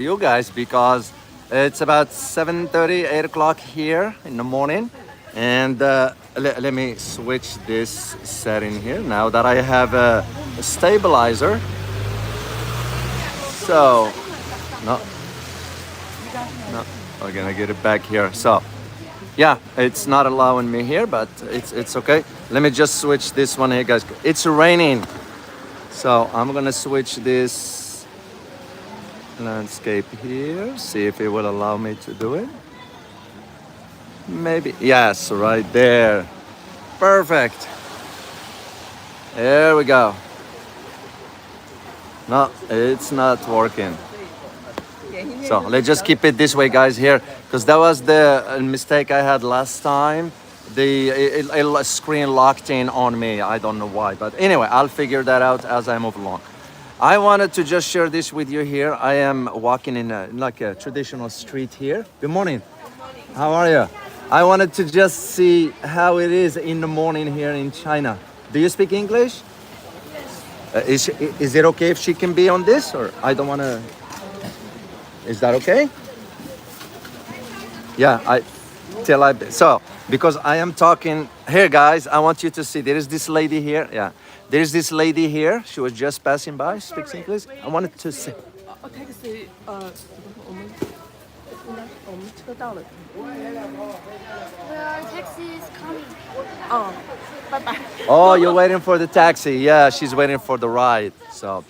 you guys because it's about 7:30, 8 o'clock here in the morning. And let me switch this setting here now that I have a stabilizer. So, no, no, we're gonna get it back here. So, yeah, it's not allowing me here, but it's okay. Let me just switch this one here, guys. It's raining, so I'm gonna switch this landscape here. See if it will allow me to do it. Maybe yes, right there. Perfect. There we go. No, it's not working. So let's just keep it this way, guys, here, because that was the mistake I had last time. The screen locked in on me. I don't know why, but anyway, I'll figure that out as I move along. I wanted to just share this with you here. I am walking in like a traditional street here. Good morning. How are you? I wanted to just see how it is in the morning here in China. Do you speak English? Is it okay if she can be on this, or I don't want to? Is that okay? Yeah, so because I am talking here, guys. I want you to see. There is this lady here. Yeah, there is this lady here. She was just passing by. Speaks English. I wanted to see. taxi，我们车到了。Taxi is coming. 拜拜。Oh, you're waiting for the taxi. Yeah, she's waiting for the ride. So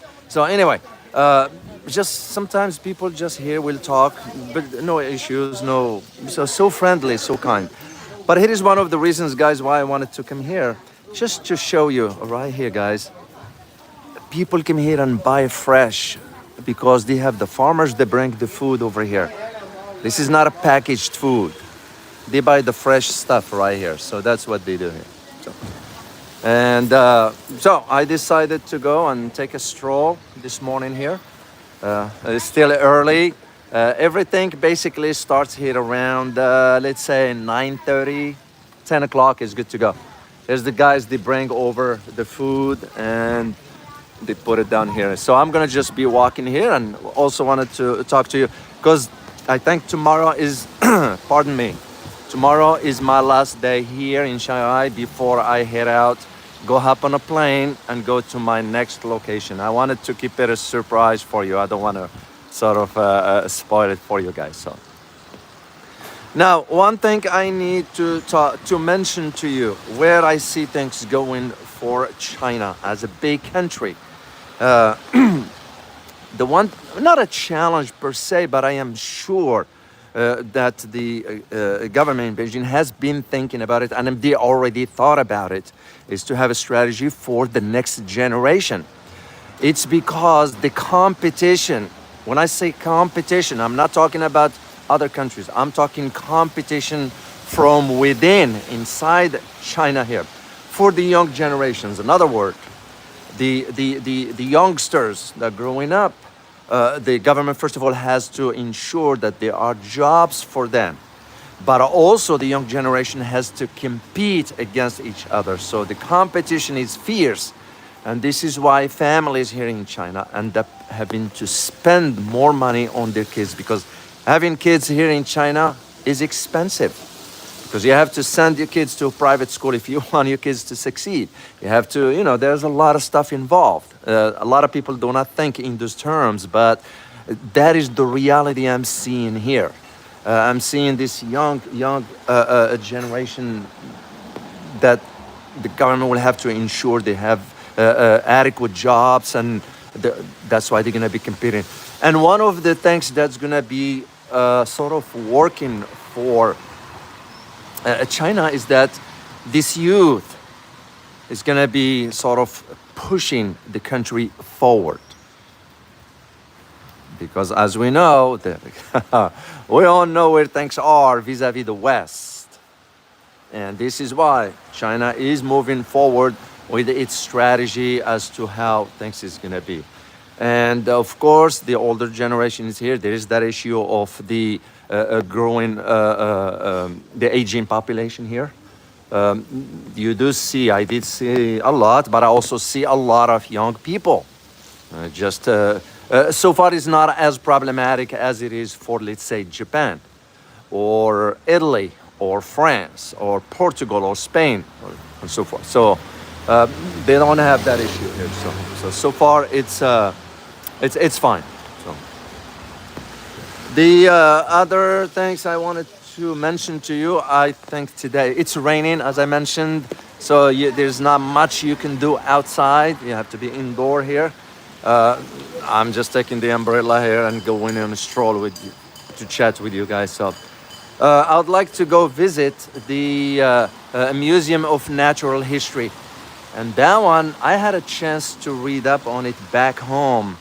anyway, just sometimes people just here will talk, but no issues, no. So friendly, so kind. But here is one of the reasons, guys, why I wanted to come here, just to show you right here, guys. People come here and buy fresh because they have the farmers. They bring the food over here. This is not a packaged food. They buy the fresh stuff right here. So that's what they do here. So I decided to go and take a stroll this morning here. It's still early. Everything basically starts here around, let's say 9:30, 10 o'clock is good to go. There's the guys, they bring over the food and they put it down here. So I'm gonna just be walking here, and also wanted to talk to you because I think tomorrow is, pardon me, tomorrow is my last day here in Shanghai before I head out, go hop on a plane and go to my next location. I wanted to keep it a surprise for you. I don't want to sort of spoil it for you guys. So now, one thing I need to mention to you where I see things going for China as a big country. The one, not a challenge per se, but I am sure that the government in Beijing has been thinking about it, and they already thought about it, is to have a strategy for the next generation. It's because the competition, when I say competition, I'm not talking about other countries. I'm talking competition from within, inside China here, for the young generations. In other words, the youngsters that are growing up, the government, first of all, has to ensure that there are jobs for them. But also the young generation has to compete against each other. So the competition is fierce. And this is why families here in China end up having to spend more money on their kids, because having kids here in China is expensive. Because you have to send your kids to a private school if you want your kids to succeed. You have to, there's a lot of stuff involved. A lot of people do not think in those terms, but that is the reality I'm seeing here. I'm seeing this young generation that the government will have to ensure they have adequate jobs, and that's why they're going to be competing. And one of the things that's going to be sort of working for China is that this youth is going to be sort of pushing the country forward. Because as we know, we all know where things are vis-a-vis the West. And this is why China is moving forward with its strategy as to how things is going to be. And of course, the older generation is here. There is that issue of the growing, the aging population here. You do see, I did see a lot, but I also see a lot of young people just So far it's not as problematic as it is for, let's say, Japan or Italy or France or Portugal or Spain or, and so forth. So they don't have that issue here. So far it's fine. So the other things I wanted to mention to you, I think today it's raining, as I mentioned, so there's not much you can do outside. You have to be indoor here. I'm just taking the umbrella here and going on a stroll with you to chat with you guys. So I would like to go visit the Museum of Natural History, and that one I had a chance to read up on it back home,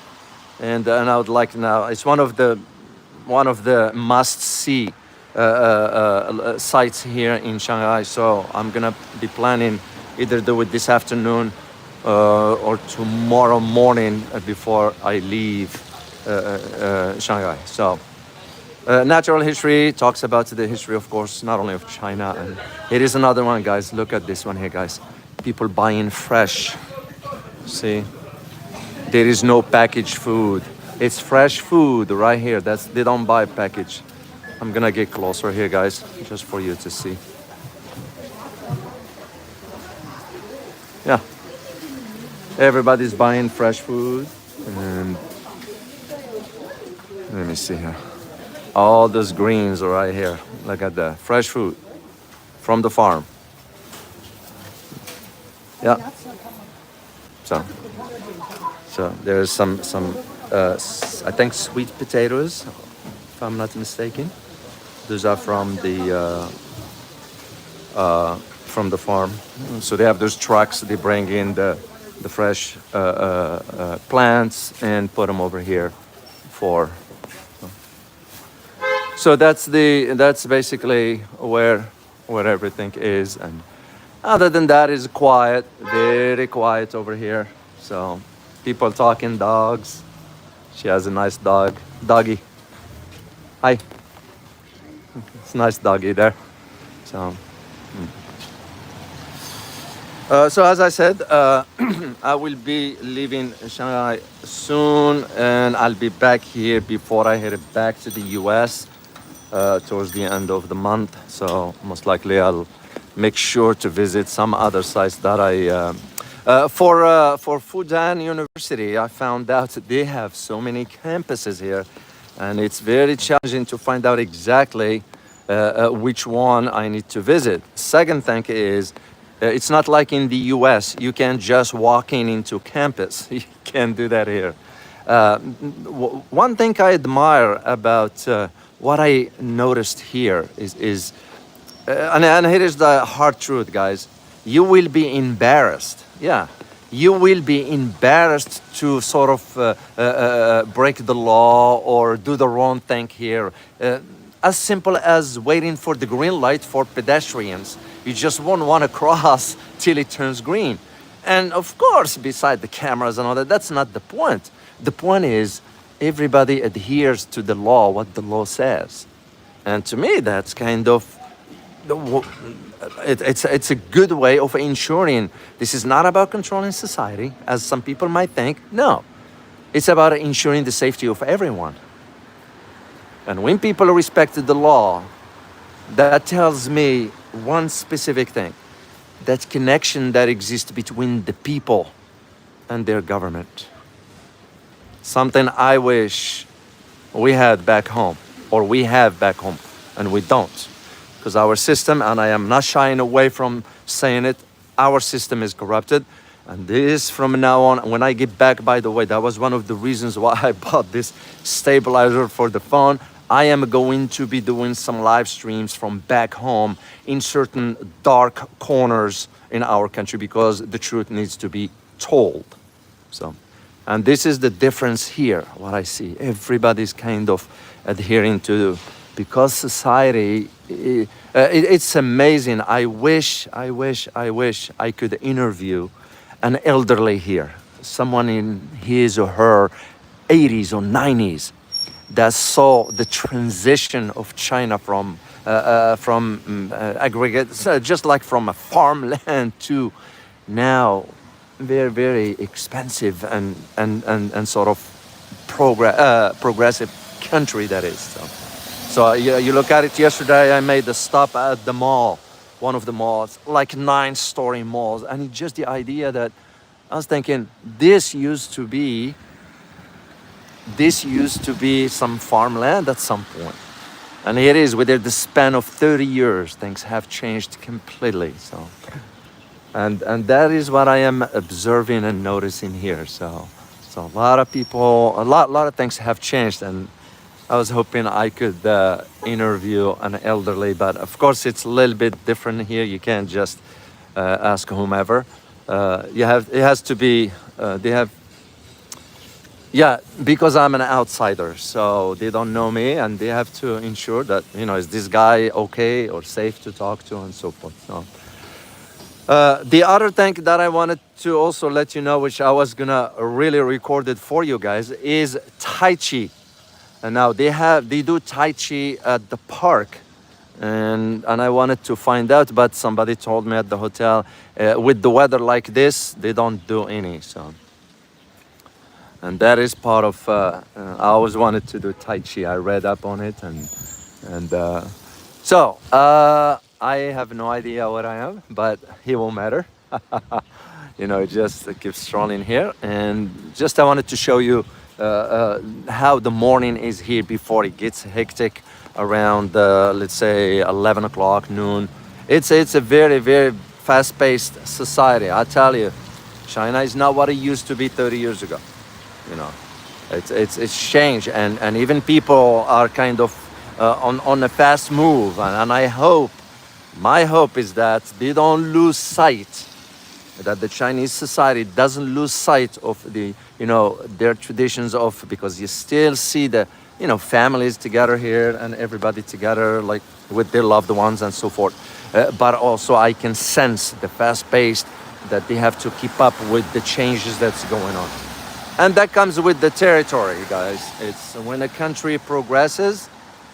and I would like now. It's one of the must-see sites here in Shanghai. So I'm gonna be planning either do it this afternoon or tomorrow morning before I leave Shanghai. So natural history talks about the history, of course, not only of China. And here is another one, guys. Look at this one here, guys. People buying fresh. See, there is no packaged food. It's fresh food right here. They don't buy packaged. I'm gonna get closer here, guys, just for you to see. Yeah, everybody's buying fresh food, and let me see here. All those greens are right here. Look at that, fresh food from the farm. Yeah. So there's some I think sweet potatoes, if I'm not mistaken. Those are from the farm. So they have those trucks. They bring in the fresh plants and put them over here for. So that's basically where everything is. And other than that, is quiet, very quiet over here. So people talking, dogs. She has a nice doggy. Hi. It's a nice doggy there. So, so as I said, I will be leaving Shanghai soon, and I'll be back here before I head back to the U.S. Towards the end of the month. So most likely I'll make sure to visit some other sites that for Fudan University. I found out they have so many campuses here, and it's very challenging to find out exactly which one I need to visit. Second thing is, it's not like in the US. You can just walk into campus. You can't do that here. One thing I admire about what I noticed here is and here is the hard truth, guys. You will be embarrassed. Yeah, you will be embarrassed to sort of break the law or do the wrong thing here. As simple as waiting for the green light for pedestrians. You just won't want to cross till it turns green. And of course, beside the cameras and all that, that's not the point. The point is everybody adheres to the law, what the law says. And to me, that's kind of, it's a good way of ensuring this is not about controlling society, as some people might think. No, it's about ensuring the safety of everyone. And when people respect the law, that tells me one specific thing. That connection that exists between the people and their government. Something I wish we had back home, or we have back home, and we don't. Because our system, and I am not shying away from saying it, our system is corrupted. And this from now on, when I get back, by the way, that was one of the reasons why I bought this stabilizer for the phone. I am going to be doing some live streams from back home in certain dark corners in our country because the truth needs to be told. So, and this is the difference here, what I see. Everybody's kind of adhering to, because society, it's amazing. I wish I could interview an elderly here, someone in his or her 80s or 90s, that saw the transition of China from aggregate, just like from a farmland to now very, very expensive and sort of progressive country that is. So you look at it. Yesterday, I made a stop at the mall, one of the malls, like 9-story malls, and just the idea that I was thinking this used to be some farmland at some point. And here it is, within the span of 30 years, things have changed completely. So, and that is what I am observing and noticing here. So a lot of people, a lot of things have changed. And I was hoping I could interview an elderly, but of course it's a little bit different here. You can't just ask whomever. It has to be. They have. Yeah, because I'm an outsider, so they don't know me, and they have to ensure that, is this guy okay or safe to talk to, and so forth. So, the other thing that I wanted to also let you know, which I was gonna really record it for you guys, is Tai Chi. And now they do Tai Chi at the park, and I wanted to find out, but somebody told me at the hotel, with the weather like this, they don't do any. So. And that is part of. I always wanted to do Tai Chi. I read up on it, and so I have no idea what I am, but it won't matter. Just keep strolling here, and just I wanted to show you how the morning is here before it gets hectic around, let's say 11 o'clock, noon. It's a very, very fast-paced society. I tell you, China is not what it used to be 30 years ago. It's changed, and even people are kind of on a fast move, and my hope is that they don't lose sight, that the Chinese society doesn't lose sight of their traditions because you still see the families together here and everybody together, like with their loved ones and so forth, but also I can sense the fast pace that they have to keep up with the changes that's going on. And that comes with the territory, guys. It's when a country progresses,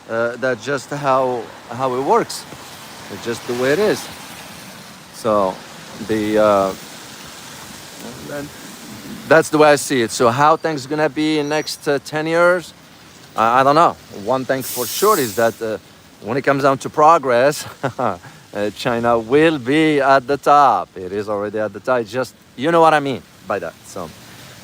that's just how it works. It's just the way it is. So that's the way I see it. So how things gonna be in next 10 years? I don't know. One thing for sure is that when it comes down to progress, China will be at the top. It is already at the top. Just what I mean by that. So.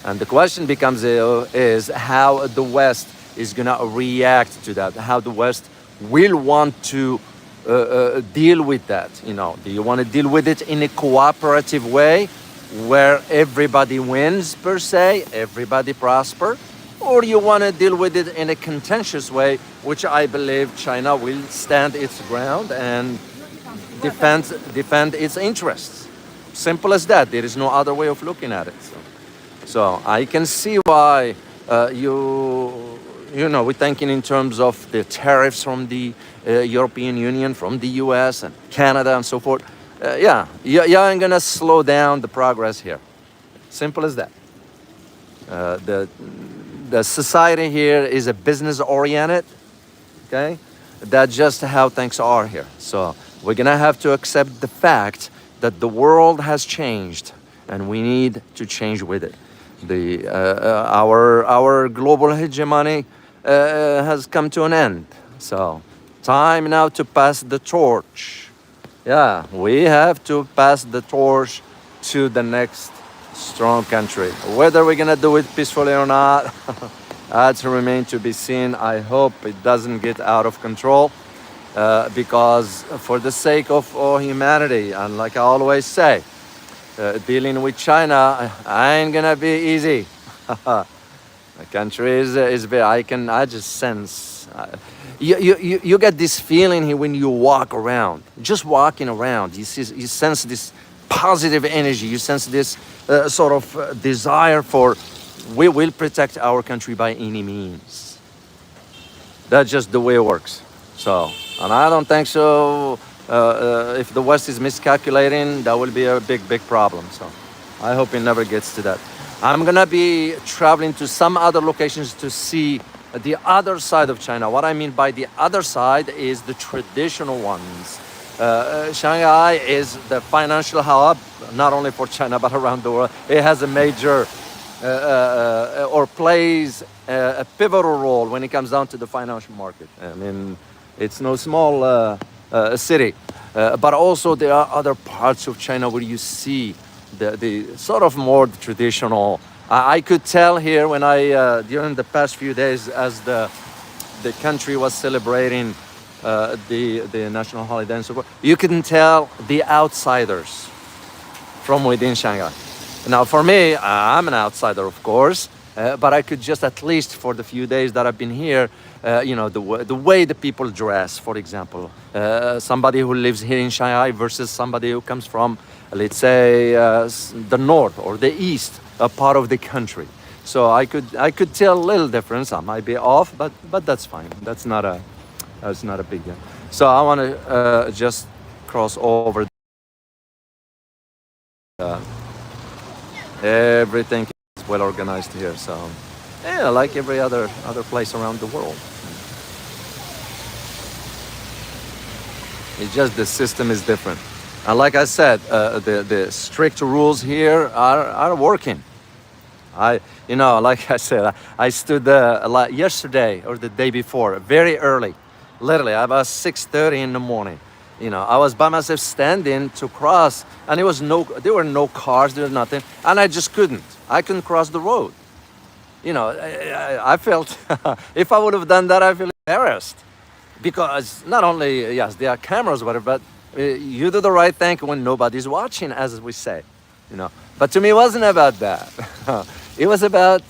And the question becomes is how the West is going to react to that, how the West will want to deal with that. Do you want to deal with it in a cooperative way where everybody wins per se, everybody prosper? Or you want to deal with it in a contentious way, which I believe China will stand its ground and defend its interests. Simple as that. There is no other way of looking at it. So I can see why we're thinking in terms of the tariffs from the European Union, from the US and Canada and so forth. You ain't gonna slow down the progress here. Simple as that. The society here is a business oriented. Okay, that's just how things are here. So we're gonna have to accept the fact that the world has changed, and we need to change with it. Our global hegemony has come to an end. So time now to pass the torch. Yeah, we have to pass the torch to the next strong country. Whether we're gonna do it peacefully or not, that's remain to be seen. I hope it doesn't get out of control, because for the sake of all humanity, and like I always say, dealing with China ain't gonna be easy. The country is very. I just sense. You get this feeling here when you walk around. Just walking around, you sense this positive energy. You sense this sort of desire for. We will protect our country by any means. That's just the way it works. So, and I don't think so. If the West is miscalculating, that will be a big problem. So I hope it never gets to that. I'm gonna be traveling to some other locations to see the other side of China. What I mean by the other side is the traditional ones. Shanghai is the financial hub, not only for China, but around the world. It has a major or plays a pivotal role when it comes down to the financial market. I mean, it's no small city, but also there are other parts of China where you see the sort of more traditional. I could tell here when during the past few days as the country was celebrating the national holiday and so forth, you can tell the outsiders from within Shanghai. Now, for me, I'm an outsider, of course, but I could just at least for the few days that I've been here, the way the people dress, for example, somebody who lives here in Shanghai versus somebody who comes from, let's say, the north or the east, a part of the country. So I could tell a little difference. I might be off, but that's fine. That's not a big deal. So I want to just cross over. Everything is well organized here. So yeah, like every other place around the world. It's just the system is different. And like I said, the strict rules here are working. Like I said, I stood yesterday or the day before, very early, literally about 6:30 in the morning. I was by myself standing to cross, and there were no cars, there was nothing, and I just couldn't. I couldn't cross the road. I felt, if I would have done that, I feel embarrassed. Because not only, yes, there are cameras, whatever, but you do the right thing when nobody's watching, as we say, But to me, it wasn't about that. It was about,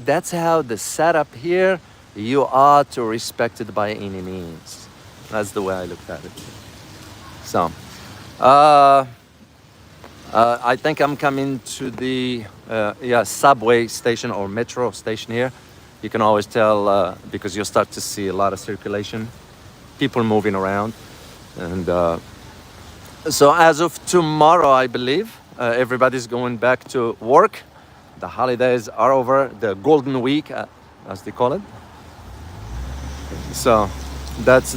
that's how the setup here, you are to respect it by any means. That's the way I looked at it. So, I think I'm coming to the subway station or metro station here. You can always tell because you'll start to see a lot of circulation, people moving around. And so as of tomorrow, I believe, everybody's going back to work. The holidays are over, the golden week, as they call it. So that's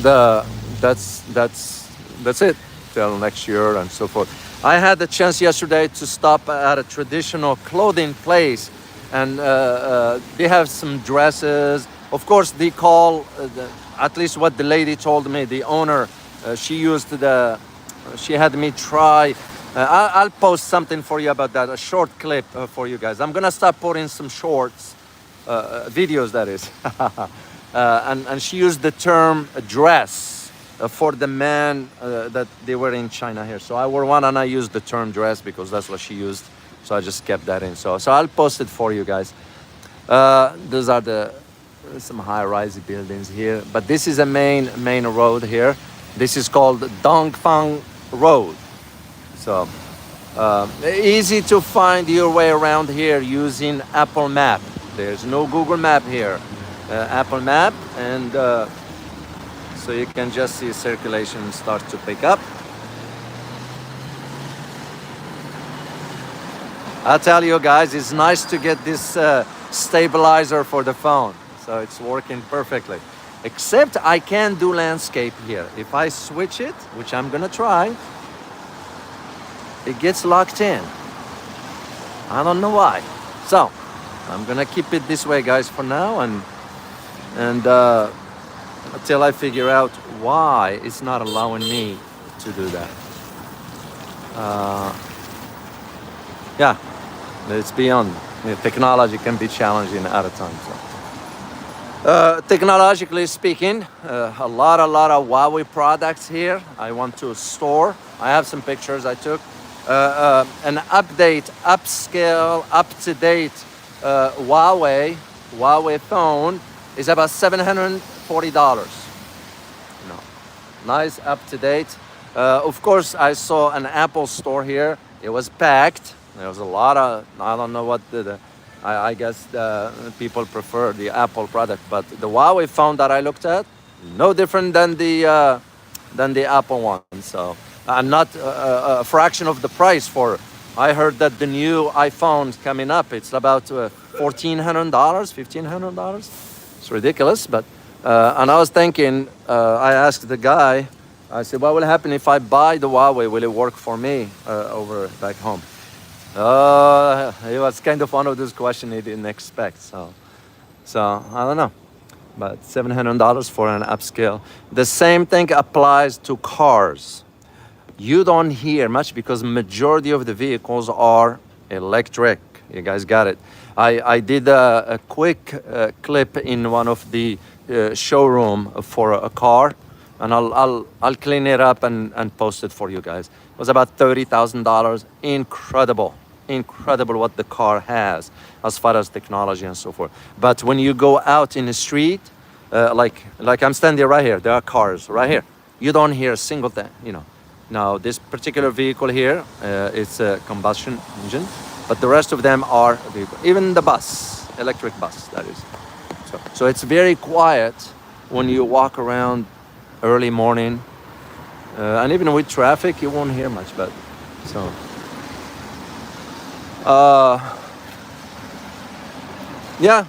it till next year and so forth. I had the chance yesterday to stop at a traditional clothing place, and they have some dresses. Of course, they call, at least what the lady told me, the owner, she had me try. I'll post something for you about that, a short clip for you guys. I'm gonna start putting some shorts, videos that is. And she used the term dress for the men that they were in China here. So I wore one and I used the term dress because that's what she used. So I just kept that in. So I'll post it for you guys. Those are some high-rise buildings here. But this is a main road here. This is called Dongfang Road. So easy to find your way around here using Apple Map. There's no Google Map here. Apple Map, and so you can just see circulation start to pick up. I'll tell you guys, it's nice to get this stabilizer for the phone. So it's working perfectly. Except I can't do landscape here. If I switch it, which I'm gonna try, it gets locked in. I don't know why. So I'm gonna keep it this way, guys, for now, and until I figure out why it's not allowing me to do that. Yeah, it's beyond. Technology can be challenging at a time. So. Technologically speaking, a lot of Huawei products here. I want to store. I have some pictures I took. An upscale, up-to-date Huawei phone is about $740. Nice, up-to-date. Of course, I saw an Apple store here. It was packed. There was a lot of, I don't know what I guess people prefer the Apple product, but the Huawei phone that I looked at, no different than the Apple one. So, not a fraction of the price for. I heard that the new iPhone's coming up. It's about $1,400, $1,500. It's ridiculous, but and I was thinking. I asked the guy. I said, "What will happen if I buy the Huawei? Will it work for me over back home?" It was kind of one of those questions he didn't expect. So So I don't know, but $700 for an upscale. The same thing applies to cars. You don't hear much because majority of the vehicles are electric. You guys got it. I did a quick clip in one of the showroom for a car, and I'll clean it up and post it for you guys. It was about $30,000. Incredible what the car has as far as technology and so forth. But when you go out in the street, like I'm standing right here, there are cars right here. You don't hear a single thing, you know. Now this particular vehicle here, it's a combustion engine, but the rest of them are vehicle. Even the bus, electric bus, that is. So it's very quiet when you walk around early morning, and even with traffic, you won't hear much. But so. Yeah,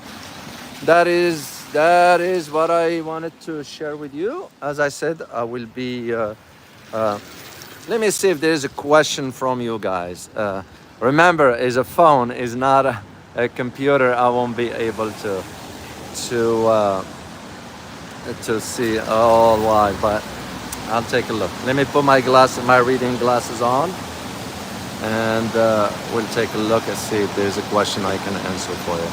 that is what I wanted to share with you. As I said, I will be. Let me see if there's a question from you guys. Remember, is a phone is not a computer. I won't be able to see all live, but I'll take a look. Let me put my reading glasses on, and we'll take a look and see if there's a question I can answer for you.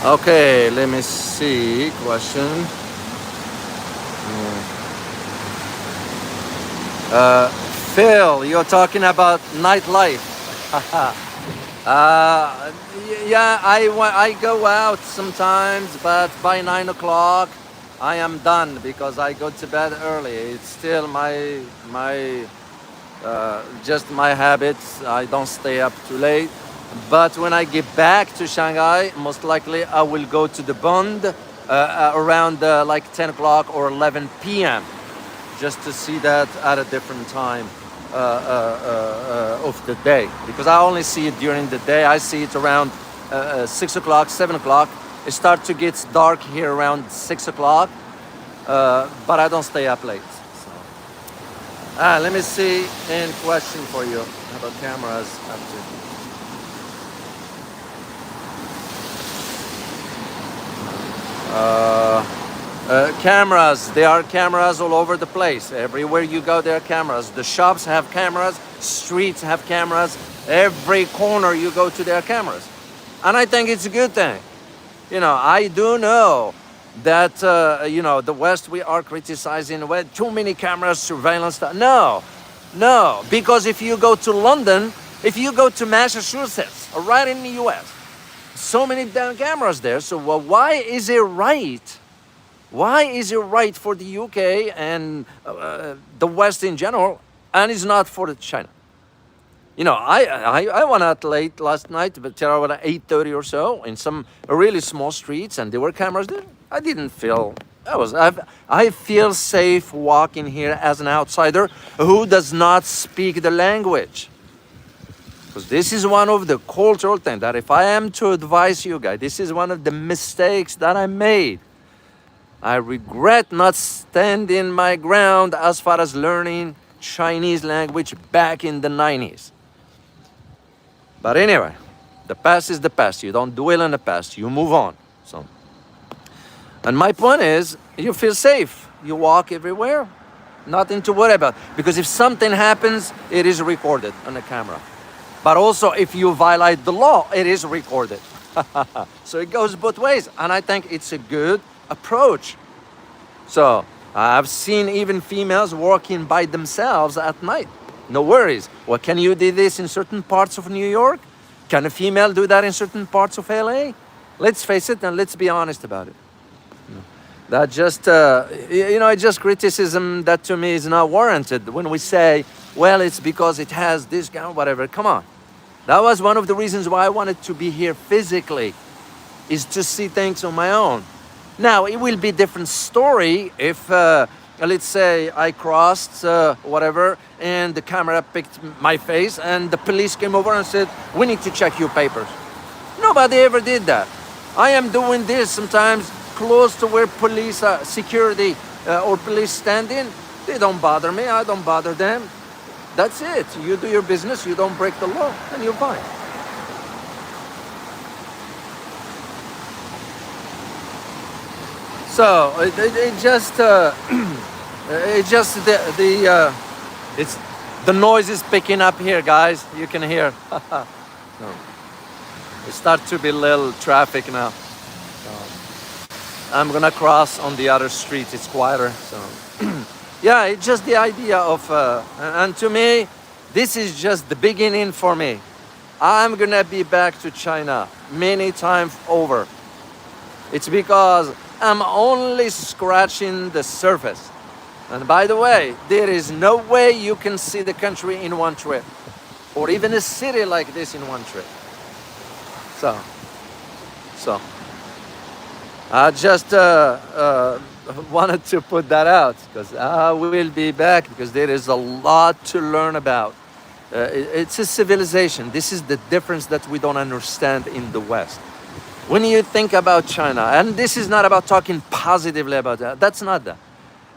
Okay, let me see. Question. Phil, you're talking about nightlife. Yeah, I go out sometimes, but by 9 o'clock I am done because I go to bed early. It's still just my habits. I don't stay up too late. But when I get back to Shanghai, most likely I will go to the Bund around like 10 o'clock or 11 p.m. just to see that at a different time of the day. Because I only see it during the day. I see it around 6 o'clock, 7 o'clock. It starts to get dark here around 6 o'clock, but I don't stay up late. So. Let me see in question for you. How about cameras? Cameras, there are cameras all over the place. Everywhere you go, there are cameras. The shops have cameras, streets have cameras. Every corner you go to, there are cameras. And I think it's a good thing. You know, I do know that, the West, we are criticizing with too many cameras, surveillance. No, because if you go to London, if you go to Massachusetts, or right in the US, so many damn cameras there. So why is it right? Why is it right for the UK and the West in general, and it's not for China? You know, I went out late last night, but around 8:30 or so, in some really small streets, and there were cameras there. I didn't feel I feel safe walking here as an outsider who does not speak the language. Because this is one of the cultural things that if I am to advise you guys, this is one of the mistakes that I made. I regret not standing my ground as far as learning Chinese language back in the 90s. But anyway, the past is the past. You don't dwell on the past. You move on. So, and my point is, you feel safe. You walk everywhere. Nothing to worry about. Because if something happens, it is recorded on the camera. But also, if you violate the law, it is recorded. So it goes both ways. And I think it's a good approach. So I've seen even females working by themselves at night. No worries. Well, can you do this in certain parts of New York? Can a female do that in certain parts of LA? Let's face it and let's be honest about it. That just, it's just criticism that to me is not warranted. When we say, well, it's because it has this guy, whatever. Come on. That was one of the reasons why I wanted to be here physically, is to see things on my own. Now, it will be a different story if, let's say, I crossed whatever, and the camera picked my face, and the police came over and said, we need to check your papers. Nobody ever did that. I am doing this sometimes close to where police, security or police stand in. They don't bother me. I don't bother them. That's it. You do your business, you don't break the law, and you're fine. So it just it's the noise is picking up here, guys. You can hear. No. It starts to be little traffic now. I'm gonna cross on the other street. It's quieter. So yeah, it's just the idea of, and to me, this is just the beginning for me. I'm gonna be back to China many times over. It's because I'm only scratching the surface. And by the way, there is no way you can see the country in one trip, or even a city like this in one trip. So, so I just wanted to put that out because I will be back because there is a lot to learn about. It's a civilization. This is the difference that we don't understand in the West. When you think about China, and this is not about talking positively about that, that's not that.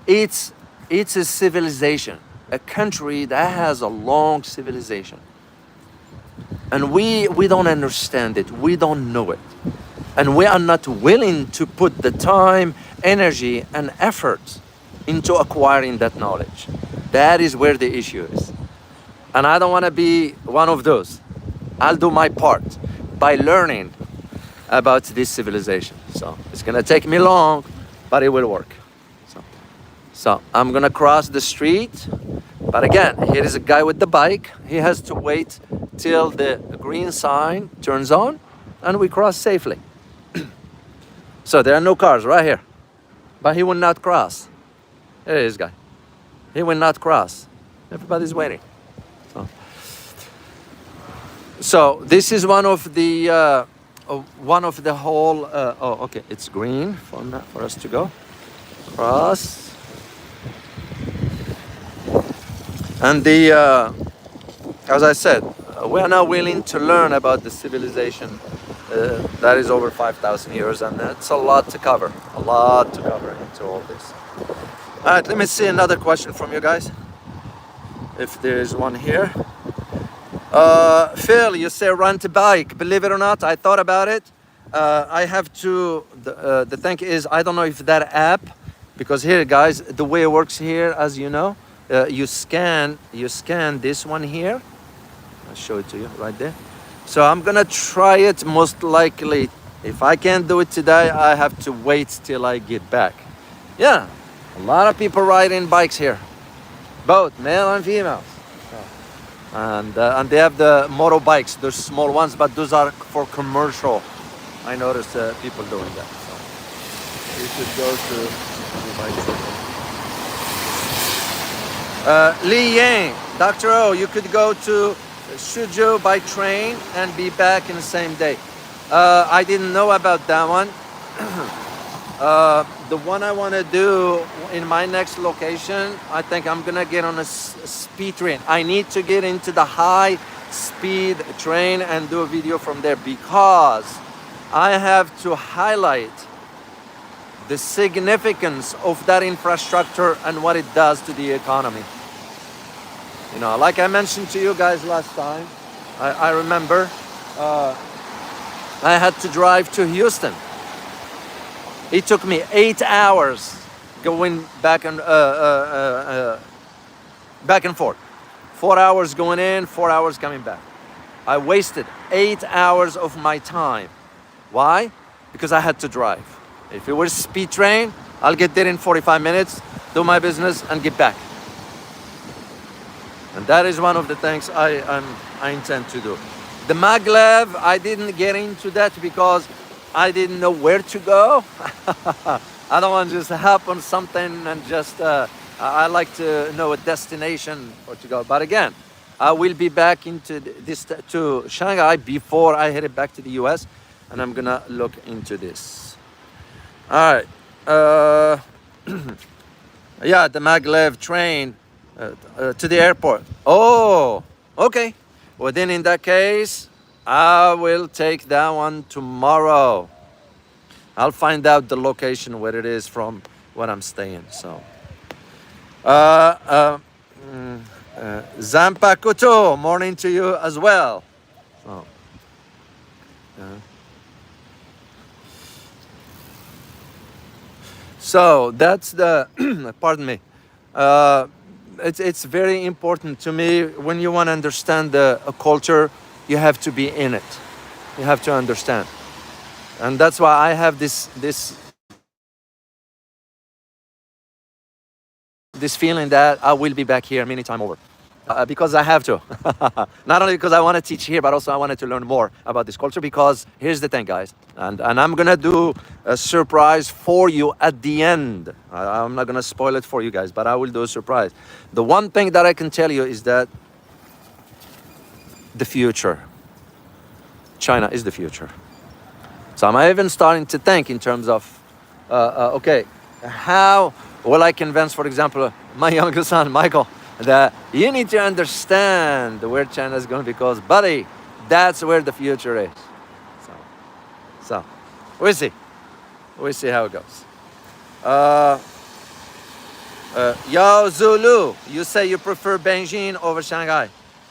It's a civilization, a country that has a long civilization. And we don't understand it, we don't know it. And we are not willing to put the time, energy, and effort into acquiring that knowledge. That is where the issue is. And I don't want to be one of those. I'll do my part by learning about this civilization. So it's gonna take me long, but it will work. So I'm gonna cross the street, but again, here is a guy with the bike. He has to wait till the green sign turns on and we cross safely. So there are no cars right here, but he will not cross. There is guy. He will not cross. Everybody's waiting. So this is one of the whole. Oh, okay, it's green for us to go cross. And as I said, we are now willing to learn about the civilization that is over 5,000 years, and it's a lot to cover. A lot to cover into all this. All right, let me see another question from you guys, if there is one here. Phil, you say rent a bike. Believe it or not, I thought about it. I have to. The thing is, I don't know if that app, because here, guys, the way it works here, as you know, you scan this one here. I'll show it to you right there. So I'm gonna try it. Most likely, if I can't do it today, I have to wait till I get back. Yeah, a lot of people riding bikes here, both male and female. And they have the motorbikes, those small ones, but those are for commercial. I noticed people doing that. So you should go to the bike. Li Yang, Dr. O, you could go to Suzhou by train and be back in the same day. I didn't know about that one. The one I want to do in my next location, I think I'm gonna get on a speed train. I need to get into the high speed train and do a video from there because I have to highlight the significance of that infrastructure and what it does to the economy. You know, like I mentioned to you guys last time, I remember I had to drive to Houston. It took me 8 hours going back and forth. 4 hours going in, 4 hours coming back. I wasted 8 hours of my time. Why? Because I had to drive. If it was speed train, I'll get there in 45 minutes, do my business, and get back. And that is one of the things I intend to do. The maglev, I didn't get into that because I didn't know where to go. I don't want to just hop on something and just, I like to know a destination or to go. But again, I will be back to Shanghai before I head back to the US, and I'm gonna look into this. All right. Yeah, the maglev train to the airport. Oh, okay. Well, then in that case, I will take that one tomorrow. I'll find out the location where it is from where I'm staying. So, Zampakuto, morning to you as well. So, so that's the, pardon me. Uh, it's very important to me when you want to understand a culture, you have to be in it. You have to understand. And that's why I have this feeling that I will be back here many time over. Because I have to. Not only because I want to teach here, but also I wanted to learn more about this culture. Because here's the thing, guys, and I'm gonna do a surprise for you at the end. I'm not gonna spoil it for you guys, but I will do a surprise. The one thing that I can tell you is that the future, China is the future. So I'm even starting to think in terms of, okay, how will I convince, for example, my younger son, Michael, that you need to understand where China is going because, buddy, that's where the future is. So, so we'll see. We'll see how it goes. Yao Zulu, you say you prefer Beijing over Shanghai.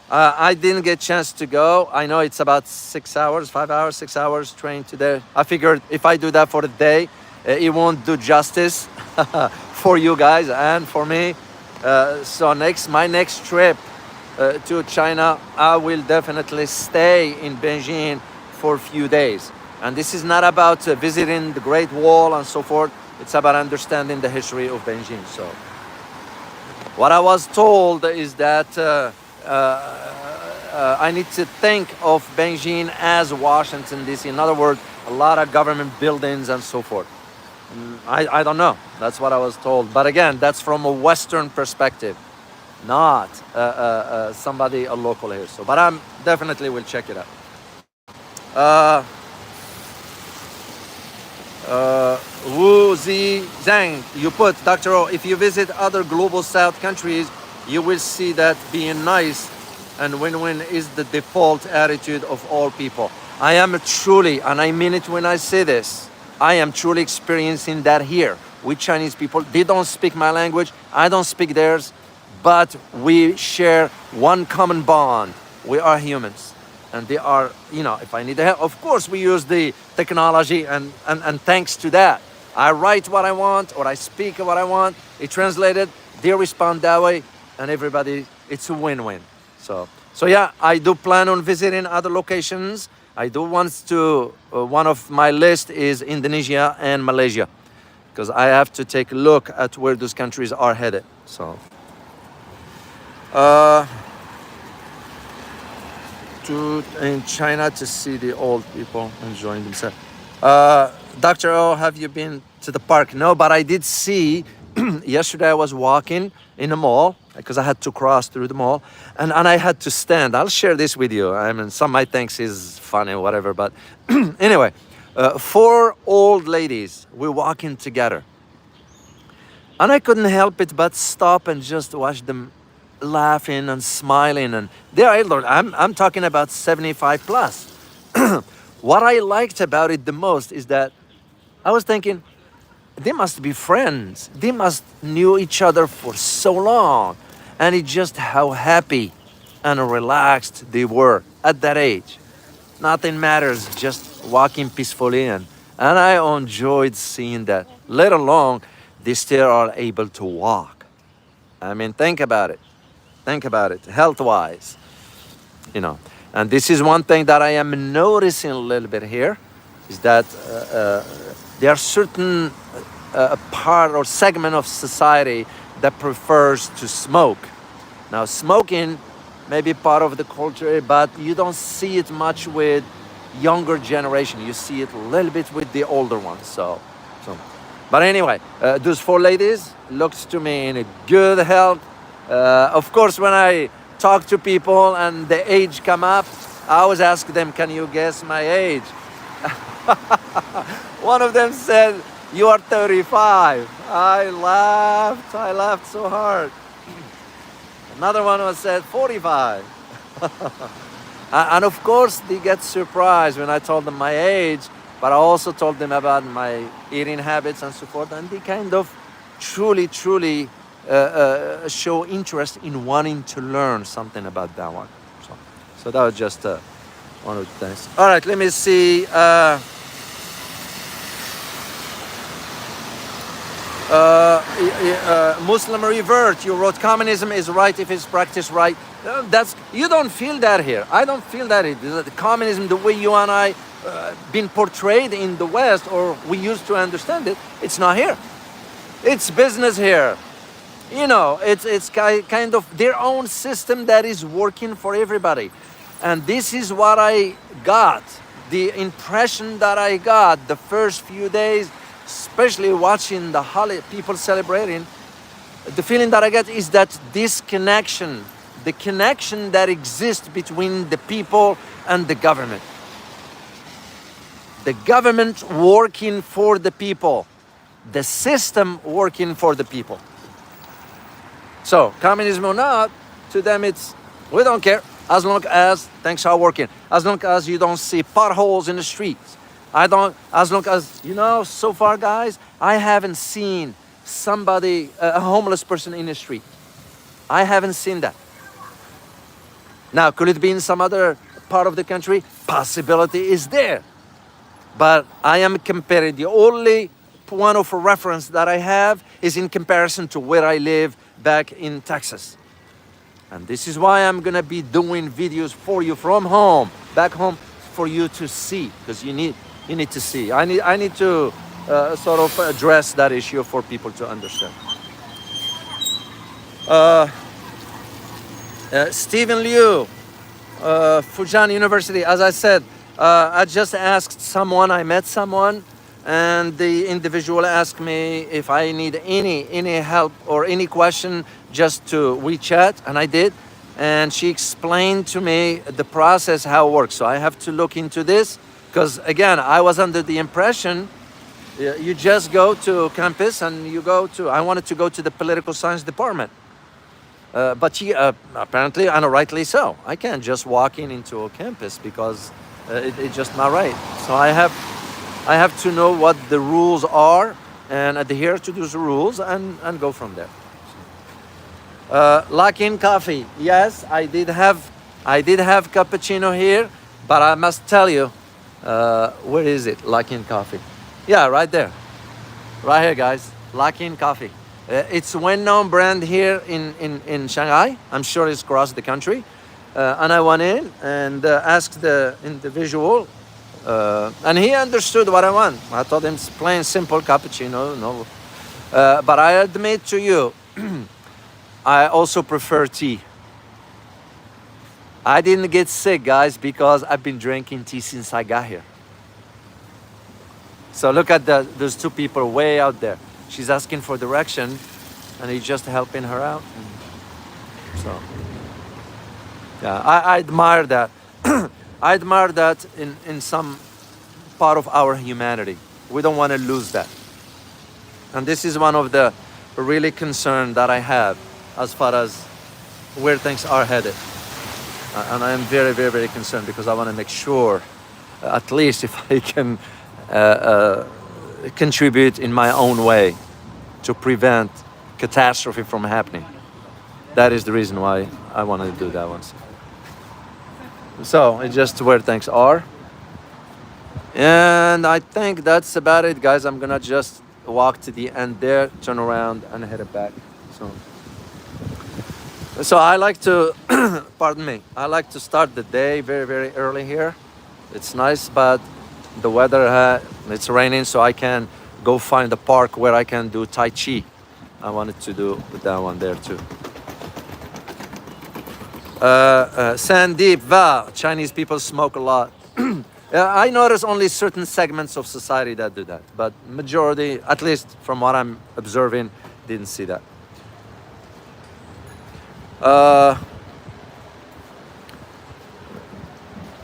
I didn't get a chance to go. I know it's about 6 hours, 5 hours, 6 hours train to there. I figured if I do that for the day, it won't do justice for you guys and for me. So my next trip to China, I will definitely stay in Beijing for a few days. And this is not about visiting the Great Wall and so forth. It's about understanding the history of Beijing. So what I was told is that I need to think of Beijing as Washington, D.C. In other words, a lot of government buildings and so forth. I don't know. That's what I was told. But again, that's from a Western perspective, not somebody, a local here. So, but I'm definitely will check it out. Wu Zi Zhang, you put, Dr. O, if you visit other global South countries, you will see that being nice and win-win is the default attitude of all people. I am truly, and I mean it when I say this, I am truly experiencing that here with Chinese people. They don't speak my language, I don't speak theirs, but we share one common bond. We are humans. And they are, if I need the help, of course we use the technology and thanks to that, I write what I want or I speak what I want, it translated, they respond that way, and everybody, it's a win-win. So yeah, I do plan on visiting other locations. I do want to, one of my list is Indonesia and Malaysia, because I have to take a look at where those countries are headed. So, in China to see the old people enjoying themselves. Dr. O, have you been to the park? No, but I did see, yesterday I was walking in a mall, because I had to cross through the mall, and I had to stand. I'll share this with you. I mean, some might think is funny or whatever, but anyway, 4 old ladies were walking together. And I couldn't help it but stop and just watch them laughing and smiling. And they're elder. I'm talking about 75 plus. What I liked about it the most is that I was thinking, they must be friends. They must knew each other for so long. And it's just how happy and relaxed they were at that age. Nothing matters, just walking peacefully. And I enjoyed seeing that, let alone they still are able to walk. I mean, think about it. Think about it, health-wise. And this is one thing that I am noticing a little bit here, is that there are certain part or segment of society that prefers to smoke. Now, smoking may be part of the culture, but you don't see it much with younger generation. You see it a little bit with the older ones. So. But anyway, those 4 ladies looked to me in a good health. Of course, when I talk to people and the age come up, I always ask them, can you guess my age? One of them said, you are 35. I laughed so hard. Another one was said 45. And of course, they get surprised when I told them my age, but I also told them about my eating habits and so forth. And they kind of truly show interest in wanting to learn something about that one. So that was just one of the things. All right, let me see. Muslim revert. You wrote communism is right if it's practiced right. That's you don't feel that here. I don't feel that the communism, the way you and I been portrayed in the West, or we used to understand it. It's not here. It's business here. You know, it's kind of their own system that is working for everybody, and this is what I got. The impression that I got the first few days, especially watching the holiday people celebrating, the feeling that I get is that this connection, the connection that exists between the people and the government. The government working for the people, the system working for the people. So, communism or not, to them it's, we don't care, as long as things are working, as long as you don't see potholes in the streets. As long as, you know, so far, guys, I haven't seen somebody, a homeless person in the street. I haven't seen that. Now, could it be in some other part of the country? Possibility is there. But I am comparing, the only point of reference that I have is in comparison to where I live back in Texas. And this is why I'm gonna be doing videos for you from home, back home, for you to see, because you need to see. I need to sort of address that issue for people to understand. Stephen Liu, Fujian University. As I said, I just asked someone, I met someone, and the individual asked me if I need any help or any question, just to WeChat, and I did. And she explained to me the process, how it works. So I have to look into this, because again, I was under the impression you just go to campus and you go to, I wanted to go to the political science department. But she, apparently, and rightly so, I can't just walk into a campus because it's just not right. So I have to know what the rules are and adhere to those rules and go from there. Lock-in coffee. Yes, I did have cappuccino here, but I must tell you, where is it? Lock-in coffee. Yeah, right there. Right here, guys. Lock-in coffee. It's a well-known brand here in Shanghai. I'm sure it's across the country. And I went in and asked the individual, and he understood what I want. I told him it's plain, simple cappuccino. No, but I admit to you, I also prefer tea. I didn't get sick, guys, because I've been drinking tea since I got here. So look at those two people way out there. She's asking for direction, and he's just helping her out. So, yeah, I admire that. I admire that in some part of our humanity. We don't want to lose that. And this is one of the really concern that I have as far as where things are headed. And I am very, very, very concerned, because I want to make sure, at least if I can contribute in my own way to prevent catastrophe from happening. That is the reason why I want to do that one. So it's just where things are. And I think that's about it, guys. I'm gonna just walk to the end there, turn around and head back. So I like to, pardon me, I like to start the day very, very early here. It's nice, but the weather, it's raining, so I can go find a park where I can do Tai Chi. I wanted to do that one there too. Sandeep, wow, Chinese people smoke a lot. I notice only certain segments of society that do that, but majority, at least from what I'm observing, didn't see that.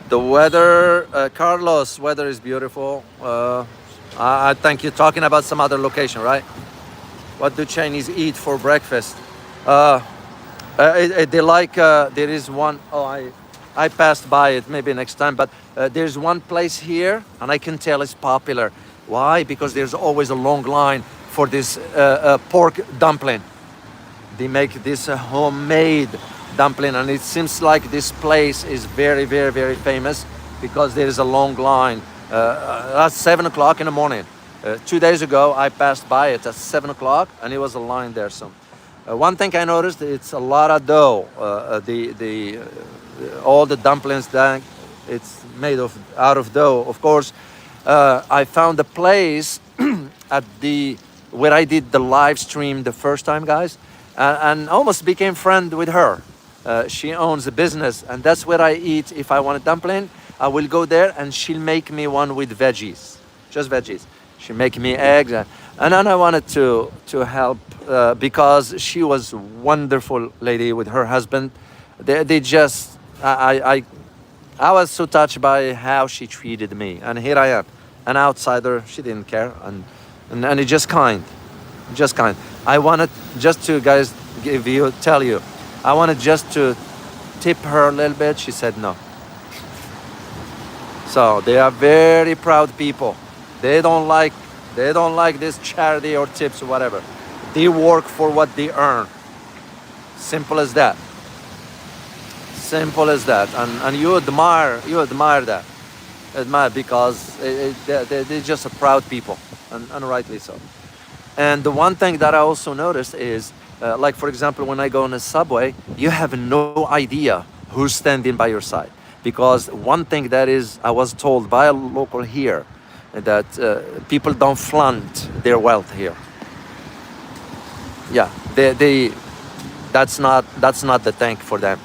The weather, Carlos, weather is beautiful. I think you're talking about some other location, right? What do Chinese eat for breakfast? They like, there is one, I passed by it, maybe next time, but there's one place here, and I can tell it's popular. Why? Because there's always a long line for this pork dumpling. They make this homemade dumpling, and it seems like this place is very, very, very famous because there is a long line. At 7 o'clock in the morning. 2 days ago, I passed by it at 7 o'clock, and it was a line there. So, one thing I noticed, it's a lot of dough. All the dumplings that it's made of out of dough. Of course, I found a place at the where I did the live stream the first time, guys, and almost became friend with her. She owns a business, and that's where I eat. If I want a dumpling, I will go there, and she'll make me one with veggies, just veggies. She make me eggs, and then I wanted to help because she was wonderful lady with her husband. They just I was so touched by how she treated me, and here I am, an outsider. She didn't care, and it's just kind, just kind. I wanted just to guys tell you, I wanted just to tip her a little bit. She said no. So they are very proud people. They don't like this charity or tips or whatever. They work for what they earn. Simple as that. Simple as that. And you admire that. Admire because they're just a proud people, and rightly so. And the one thing that I also noticed is, like for example, when I go on a subway, you have no idea who's standing by your side. Because one thing that is, I was told by a local here, that people don't flaunt their wealth here. Yeah, that's not the thing for them.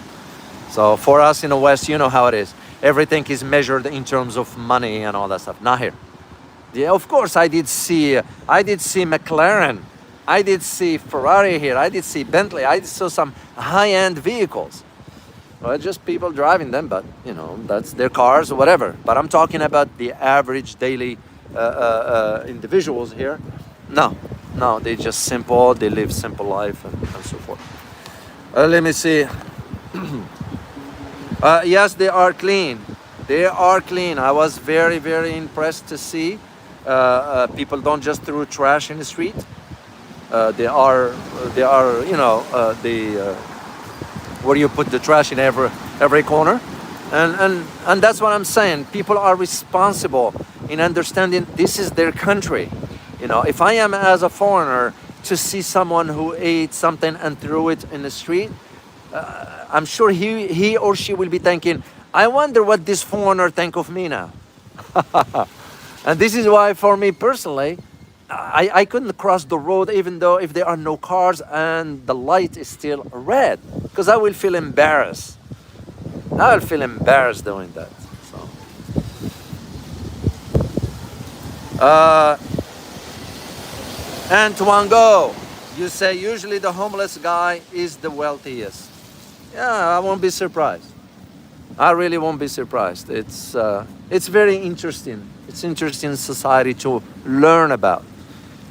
So for us in the West, you know how it is. Everything is measured in terms of money and all that stuff. Not here. Yeah, of course, I did see McLaren, I did see Ferrari here, I did see Bentley, I saw some high-end vehicles. Well, just people driving them, but you know, that's their cars or whatever. But I'm talking about the average daily individuals here. No, they just simple. They live simple life and so forth. Let me see. Yes, they are clean. They are clean. I was very, very impressed to see people don't just throw trash in the street. They are, you know, where you put the trash in every corner, and that's what I'm saying. People are responsible in understanding this is their country. You know, if I am as a foreigner to see someone who ate something and threw it in the street, I'm sure he or she will be thinking, I wonder what this foreigner think of me now. And this is why, for me personally, I couldn't cross the road even though if there are no cars and the light is still red, because I will feel embarrassed. I will feel embarrassed doing that. So, Antoine Go, you say usually the homeless guy is the wealthiest. Yeah, I won't be surprised. I really won't be surprised. It's very interesting. It's interesting society to learn about.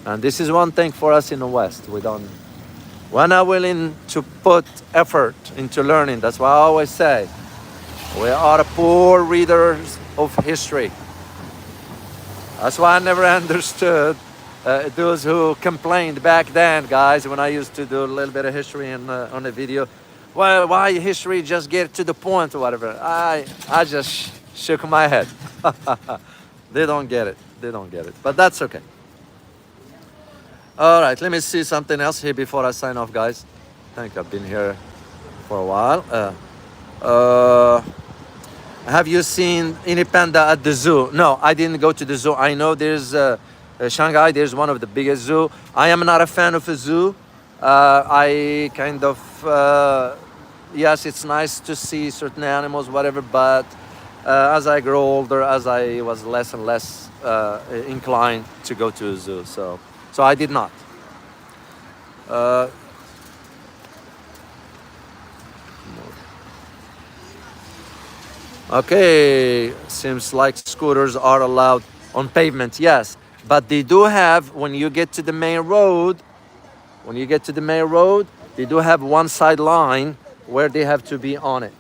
And this is one thing for us in the West. We're not willing to put effort into learning. That's why I always say, we are poor readers of history. That's why I never understood those who complained back then, guys, when I used to do a little bit of history on a video. Well, why history just get to the point or whatever? I just shook my head. They don't get it. They don't get it. But that's okay. All right, let me see something else here before I sign off, guys. I think I've been here for a while. Have you seen any panda at the zoo? No, I didn't go to the zoo. I know there's Shanghai, there's one of the biggest zoo. I am not a fan of a zoo. I kind of, yes, it's nice to see certain animals, whatever, but as I grow older, as I was less and less inclined to go to a zoo. So I did not. Okay, seems like scooters are allowed on pavement, yes. But they do have, when you get to the main road, they do have one side line where they have to be on it.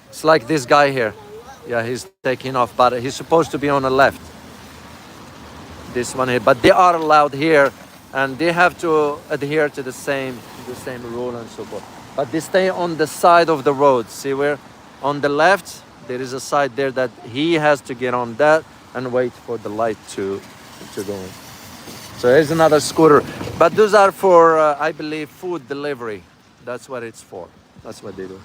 It's like this guy here. Yeah, he's taking off, but he's supposed to be on the left. This one here, but they are allowed here and they have to adhere to the same rule and so forth. But they stay on the side of the road. See where on the left there is a side there that he has to get on that and wait for the light to go in. So here's another scooter, but those are for I believe food delivery. That's what it's for. That's what they do.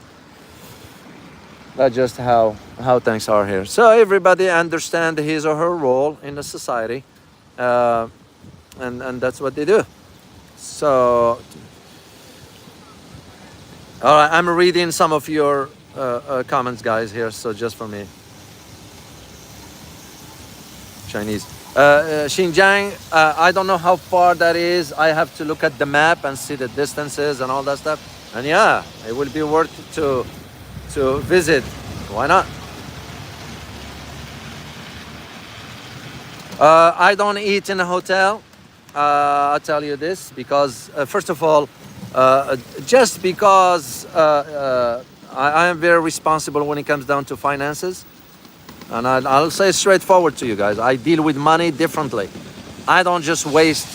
That's just how things are here. So everybody understand his or her role in the society, and that's what they do. So, all right, I'm reading some of your comments, guys, here. So just for me, Chinese. Xinjiang, I don't know how far that is. I have to look at the map and see the distances and all that stuff. And yeah, it will be worth it to visit. Why not? I don't eat in a hotel. I'll tell you this because, first of all, just because I am very responsible when it comes down to finances. And I'll say straightforward to you guys, I deal with money differently. I don't just waste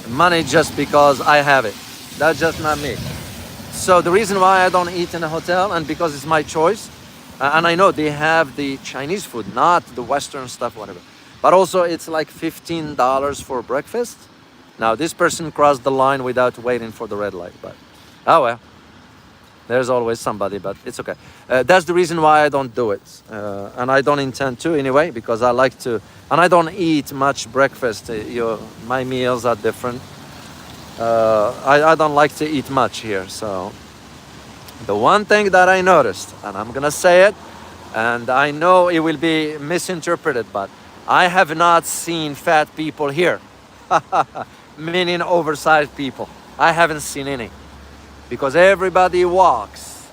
money just because I have it. That's just not me. So the reason why I don't eat in a hotel, and because it's my choice, and I know they have the Chinese food, not the Western stuff, whatever. But also it's like $15 for breakfast. Now this person crossed the line without waiting for the red light, but oh well. There's always somebody, but it's okay. That's the reason why I don't do it. And I don't intend to anyway, because I like to, and I don't eat much breakfast. My meals are different. I don't like to eat much here. So the one thing that I noticed, and I'm gonna say it, and I know it will be misinterpreted, but I have not seen fat people here, meaning oversized people. I haven't seen any. Because everybody walks.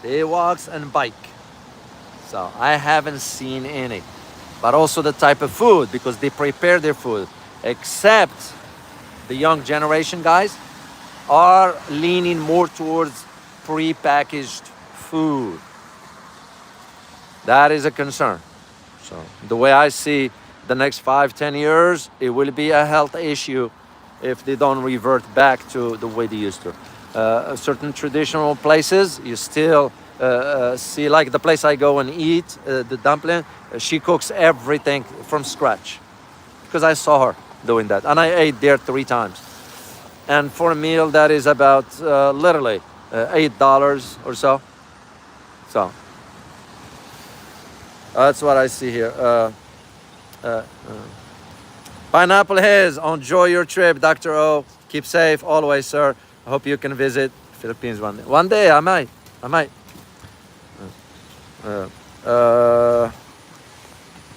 They walks and bike. So I haven't seen any. But also the type of food, because they prepare their food. Except the young generation guys are leaning more towards pre-packaged food. That is a concern. So the way I see the next 5-10 years, it will be a health issue if they don't revert back to the way they used to. Certain traditional places, you still see, like the place I go and eat, the dumpling, she cooks everything from scratch. Because I saw her doing that. And I ate there 3 times. And for a meal, that is about literally $8 or so. So, that's what I see here. Pineapple Haze, enjoy your trip, Dr. O. Keep safe always, sir. I hope you can visit Philippines one day. One day, I might.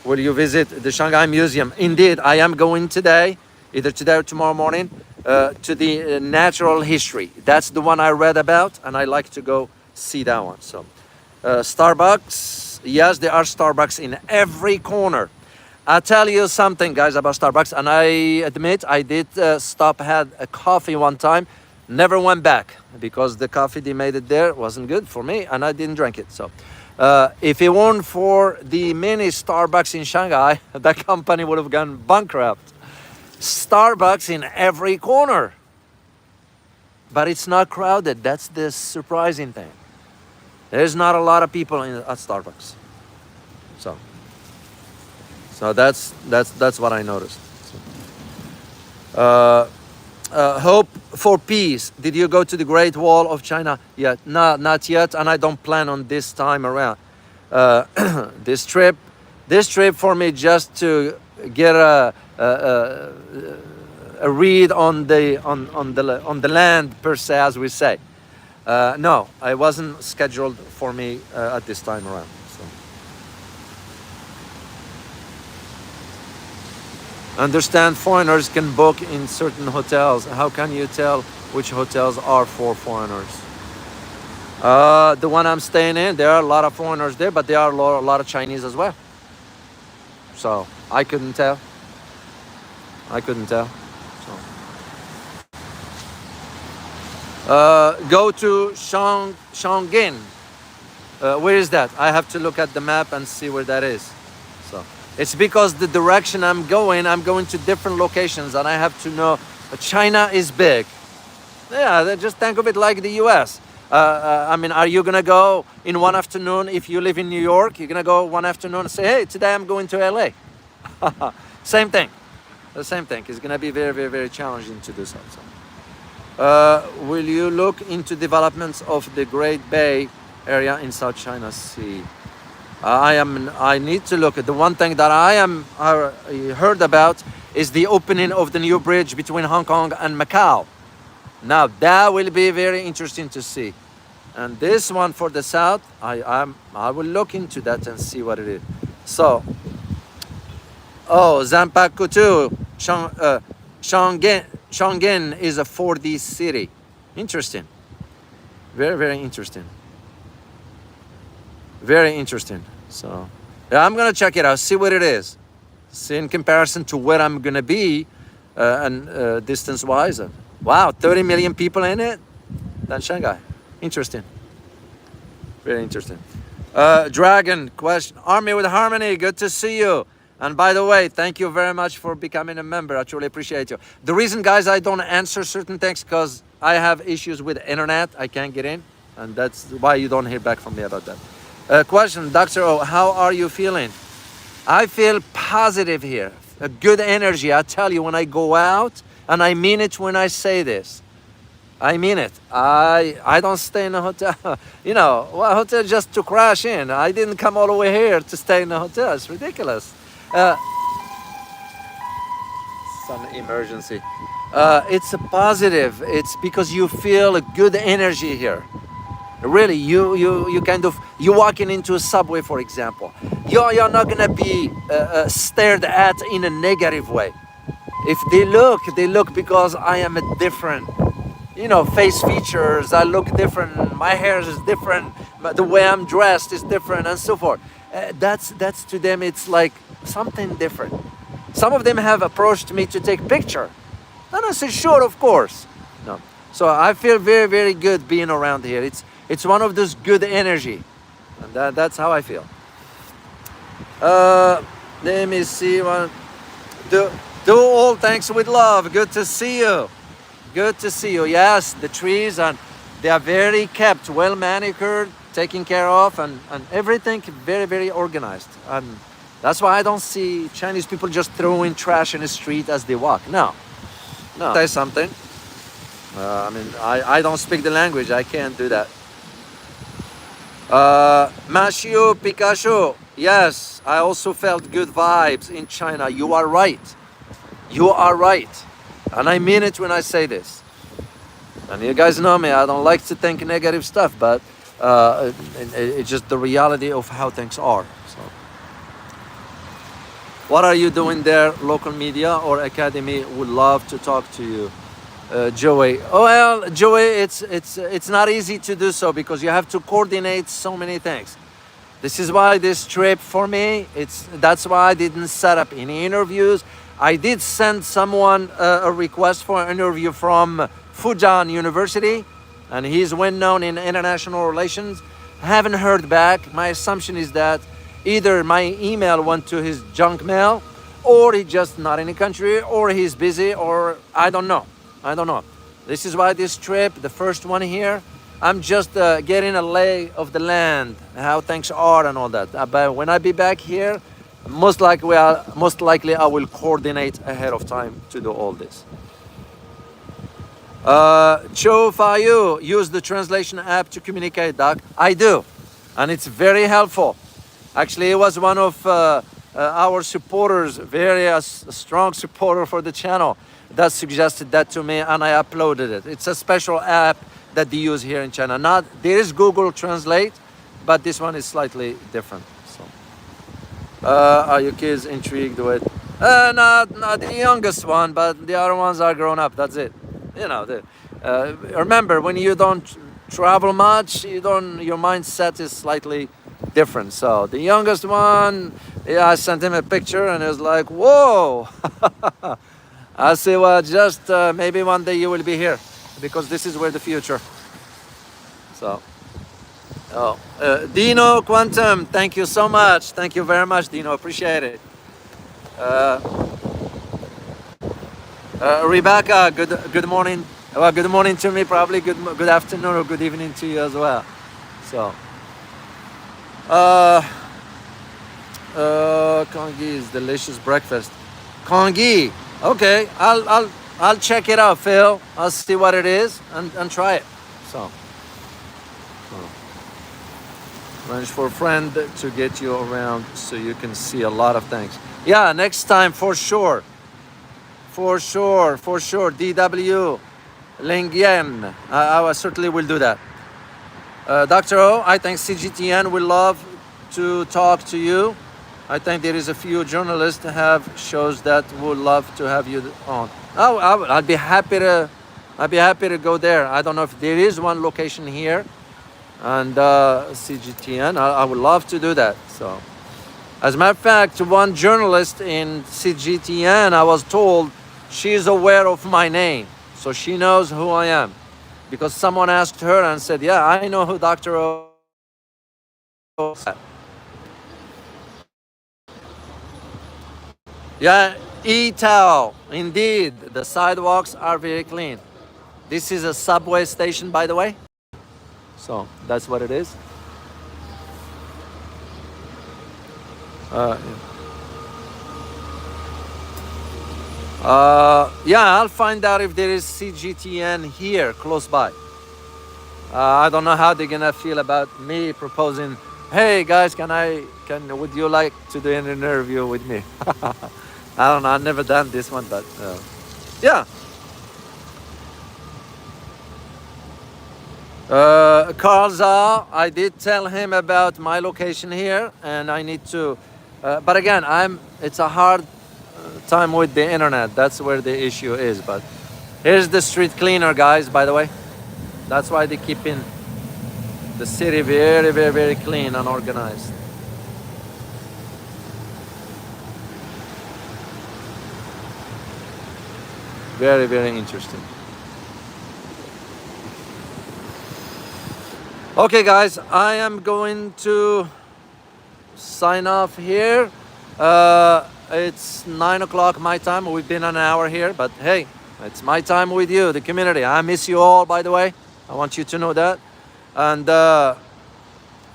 Will you visit the Shanghai Museum? Indeed, I am going today, either today or tomorrow morning, to the natural history. That's the one I read about, and I like to go see that one. So, Starbucks, yes, there are Starbucks in every corner. I'll tell you something, guys, about Starbucks, and I admit I did stop, had a coffee one time. Never went back because the coffee they made it there wasn't good for me, and I didn't drink it. So if it weren't for the many Starbucks in Shanghai, that company would have gone bankrupt. Starbucks in every corner. But it's not crowded. That's the surprising thing. There's not a lot of people at Starbucks. So that's what I noticed. Hope for peace. Did you go to the Great Wall of China yet? No, not yet, and I don't plan on this time around. This trip for me just to get a read on the land per se, as we say. No, it wasn't scheduled for me at this time around. Understand foreigners can book in certain hotels. How can you tell which hotels are for foreigners? The one I'm staying in, there are a lot of foreigners there, but there are a lot of Chinese as well. So I couldn't tell. Go to Shangin. Where is that? I have to look at the map and see where that is. So it's because the direction I'm going to different locations, and I have to know China is big. Yeah, just think of it like the U.S. I mean, are you gonna go in one afternoon if you live in New York? You're gonna go one afternoon and say, "Hey, today I'm going to L.A." Same thing. The same thing. It's gonna be very, very, very challenging to do so. Will you look into developments of the Great Bay Area in South China Sea? I need to look at the one thing that I heard about is the opening of the new bridge between Hong Kong and Macau. Now that will be very interesting to see. And this one for the south, I will look into that and see what it is. So, oh, Zanpakutu, Shangin is a 4D city. Interesting. Very, very interesting. Very interesting. So, yeah, I'm gonna check it out, see what it is. See in comparison to where I'm gonna be, and distance-wise. Wow, 30 million people in it. That's Shanghai. Interesting. Very interesting. Dragon question. Army with Harmony. Good to see you. And by the way, thank you very much for becoming a member. I truly appreciate you. The reason, guys, I don't answer certain things because I have issues with the internet. I can't get in, and that's why you don't hear back from me about that. Question, Dr. O, how are you feeling? I feel positive here. A good energy. I tell you, when I go out, and I mean it when I say this. I mean it. I don't stay in a hotel. You know, well, hotel just to crash in. I didn't come all the way here to stay in a hotel. It's ridiculous. Some emergency. It's a positive. It's because you feel a good energy here. Really, you kind of, you walking into a subway, for example. You're not gonna be stared at in a negative way. If they look because I am a different, you know, face features. I look different. My hair is different. But the way I'm dressed is different, and so forth. That's to them. It's like something different. Some of them have approached me to take picture, and I said, sure, of course. No. So I feel very, very good being around here. It's one of those good energy, and that's how I feel. Let me see one. Do all thanks with love. Good to see you. Good to see you. Yes, the trees, and they are very kept, well manicured, taken care of, and everything very, very organized. And that's why I don't see Chinese people just throwing trash in the street as they walk. No. Say something. I mean, I don't speak the language. I can't do that. Mashio Pikachu. Yes, I also felt good vibes in China. You are right. You are right. And I mean it when I say this. And you guys know me, I don't like to think negative stuff, but it's just the reality of how things are. So, what are you doing there? Local media or academy would love to talk to you. Joey. Oh well, Joey, it's not easy to do so because you have to coordinate so many things. This is why this trip for me, that's why I didn't set up any interviews. I did send someone a request for an interview from Fujian University, and he's well known in international relations. I haven't heard back. My assumption is that either my email went to his junk mail, or he's just not in the country, or he's busy, or I don't know. This is why this trip, the first one here, I'm just getting a lay of the land, how things are and all that. But when I be back here, most likely I will coordinate ahead of time to do all this. Cho Fayu, use the translation app to communicate, Doc. I do, and it's very helpful. Actually, it was one of our supporters, very strong supporter for the channel, that suggested that to me, and I uploaded it. It's a special app that they use here in China. There is Google Translate, but this one is slightly different. So, are your kids intrigued with? Not the youngest one, but the other ones are grown up. That's it. You know, remember, when you don't travel much, your mindset is slightly different. So the youngest one, yeah, I sent him a picture, and it was like, whoa. I say, well, just maybe one day you will be here, because this is where the future. So, Dino Quantum, thank you so much. Thank you very much, Dino. Appreciate it. Rebecca, good morning. Well, good morning to me. Probably good afternoon or good evening to you as well. So, uh, congee is delicious breakfast. Congee. Okay, I'll check it out, Phil. I'll see what it is and try it. So, arrange for a friend to get you around so you can see a lot of things. Yeah, next time for sure. For sure, for sure. DW, Lingyen. I certainly will do that. Dr. O, I think CGTN will love to talk to you. I think there is a few journalists have shows that would love to have you on. Oh, I'd be happy to. I'd be happy to go there. I don't know if there is one location here, and CGTN. I would love to do that. So, as a matter of fact, one journalist in CGTN, I was told she's aware of my name, so she knows who I am, because someone asked her and said, "Yeah, I know who Dr. O is." Yeah, E-Towel. Indeed, the sidewalks are very clean. This is a subway station, by the way. So that's what it is. Uh, yeah, I'll find out if there is CGTN here close by. I don't know how they're gonna feel about me proposing, "Hey guys, would you like to do an interview with me?" I don't know. I've never done this one, but yeah. Carl Zhao, I did tell him about my location here, and I need to. But again, It's a hard time with the internet. That's where the issue is. But here's the street cleaner, guys. By the way, that's why they keep in the city very, very, very clean and organized. Very, very interesting. Okay, guys, I am going to sign off here. It's 9 o'clock my time. We've been an hour here, but hey, it's my time with you, the community. I miss you all, by the way. I want you to know that. And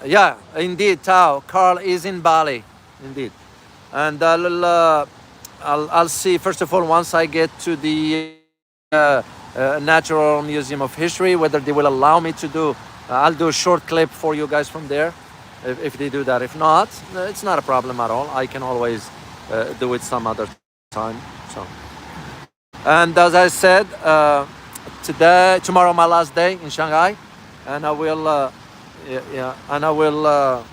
yeah, indeed, Tao, Carl is in Bali, indeed. And I'll see, first of all, once I get to the Natural Museum of History, whether they will allow me to do. I'll do a short clip for you guys from there, if they do that. If not, it's not a problem at all. I can always do it some other time. So, and as I said, tomorrow my last day in Shanghai, and I will, and I will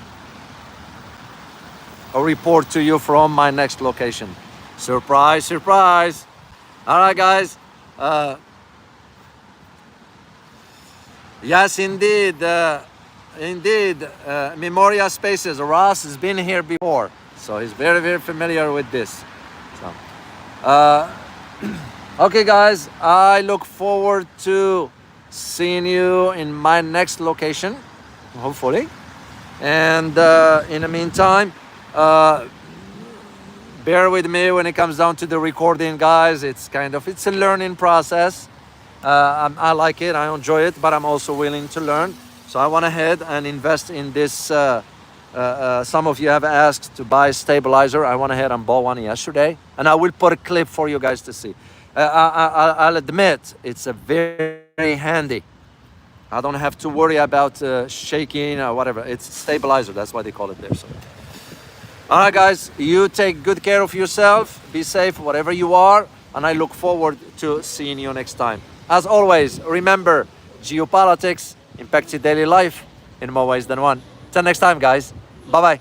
report to you from my next location. Surprise, surprise! All right, guys. Yes, indeed. Indeed. Memoria Spaces. Ross has been here before, so he's very, very familiar with this. So, okay, guys. I look forward to seeing you in my next location, hopefully. And in the meantime, bear with me when it comes down to the recording, guys. It's a learning process. I like it, I enjoy it, but I'm also willing to learn. So I went ahead and invest in this. Some of you have asked to buy a stabilizer. I went ahead and bought one yesterday, and I will put a clip for you guys to see. I'll admit, it's a very, very handy. I don't have to worry about shaking or whatever. It's stabilizer, that's why they call it there. So. All right, guys, you take good care of yourself. Be safe wherever you are, and I look forward to seeing you next time. As always, remember, geopolitics impacts your daily life in more ways than one. Till next time, guys. Bye-bye.